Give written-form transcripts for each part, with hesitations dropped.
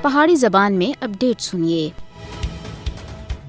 پہاڑی زبان میں اپڈیٹ سنیے۔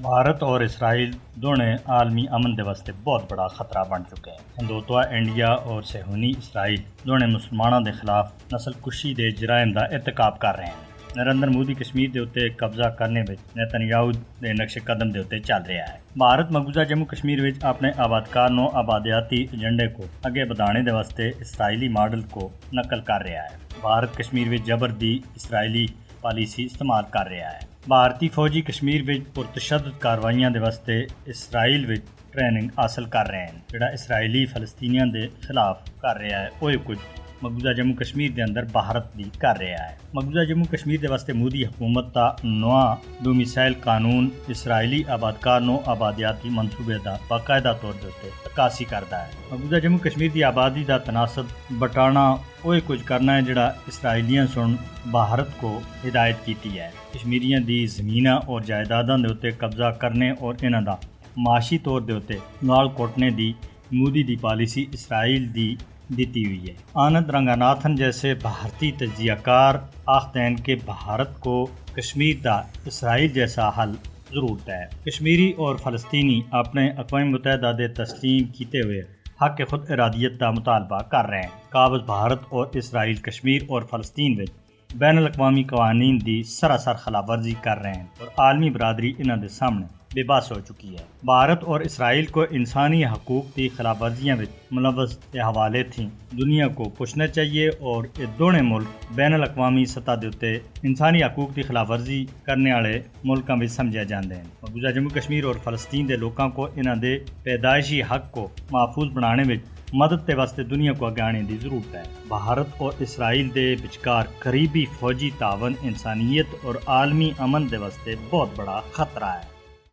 بھارت اور اسرائیل دونوں عالمی امن دے واسطے بہت بڑا خطرہ بن چکے ہیں۔ ہندوتوا انڈیا اور صہیونی اسرائیل دونوں مسلمانوں دے خلاف نسل کشی دے جرائم دا ارتکاب کر رہے ہیں۔ نریندر مودی کشمیر دے اتنے قبضہ کرنے وچ نیتنیاہو دے نقش قدم دے اتنے چل رہا ہے۔ بھارت مقبوضہ جموں کشمیر وچ اپنے آبادکار نو آبادیاتی ایجنڈے کو اگے بڑھانے دے واسطے اسرائیلی ماڈل کو نقل کر رہا ہے۔ بھارت کشمیر وچ جبر دی اسرائیلی پالیسی استعمال کر رہا ہے۔ بھارتی فوجی کشمیر وچ پرتشدد کاروائیاں دے واسطے اسرائیل وچ ٹریننگ حاصل کر رہے ہیں۔ جڑا اسرائیلی فلسطینیاں دے خلاف کر رہا ہے وہ کچھ مقبوضہ جموں کشمیر دے اندر بھارت بھی کر رہا ہے۔ مقبوضہ جموں کشمیر دے واسطے مودی حکومت کا نواں ڈومیسائل قانون اسرائیلی آبادکار نو آبادیاتی منصوبے دا باقاعدہ طور تے عکاسی کرتا ہے۔ مقبوضہ جموں کشمیر دی آبادی دا تناسب بٹانا وہ کچھ کرنا ہے جڑا اسرائیلیاں سن بھارت کو ہدایت کیتی ہے۔ کشمیریاں دی زمیناں اور جائیداداں دے اتنے قبضہ کرنے اور انہاں دا معاشی طور دے اتنے نال کوٹنے دی مودی دی پالیسی اسرائیل دی دیتی ہوئی ہے۔ آنند رنگاناتھن جیسے بھارتی تجزیہ کار آختے ہیں کہ بھارت کو کشمیر دا اسرائیل جیسا حل ضرورت ہے۔ کشمیری اور فلسطینی اپنے اقوام متحدہ دے تسلیم کیتے ہوئے حق خود ارادیت کا مطالبہ کر رہے ہیں۔ قابض بھارت اور اسرائیل کشمیر اور فلسطین وچ بین الاقوامی قوانین دی سراسر خلاف ورزی کر رہے ہیں اور عالمی برادری انہاں دے سامنے بے بس ہو چکی ہے۔ بھارت اور اسرائیل کو انسانی حقوق کی خلاف ورزیاں ملوث کے حوالے تھیں دنیا کو پوچھنا چاہیے اور یہ دونوں ملک بین الاقوامی سطح دے اتنے انسانی حقوق کی خلاف ورزی کرنے والے ملکوں میں سمجھے جاندے ہیں۔ مقبوضہ جموں کشمیر اور فلسطین دے لوگوں کو انہاں دے پیدائشی حق کو محفوظ بنانے میں مدد کے واسطے دنیا کو اگے آنے کی ضرورت ہے۔ بھارت اور اسرائیل دے بچکار قریبی فوجی تعاون انسانیت اور عالمی امن دے واسطے بہت بڑا خطرہ ہے۔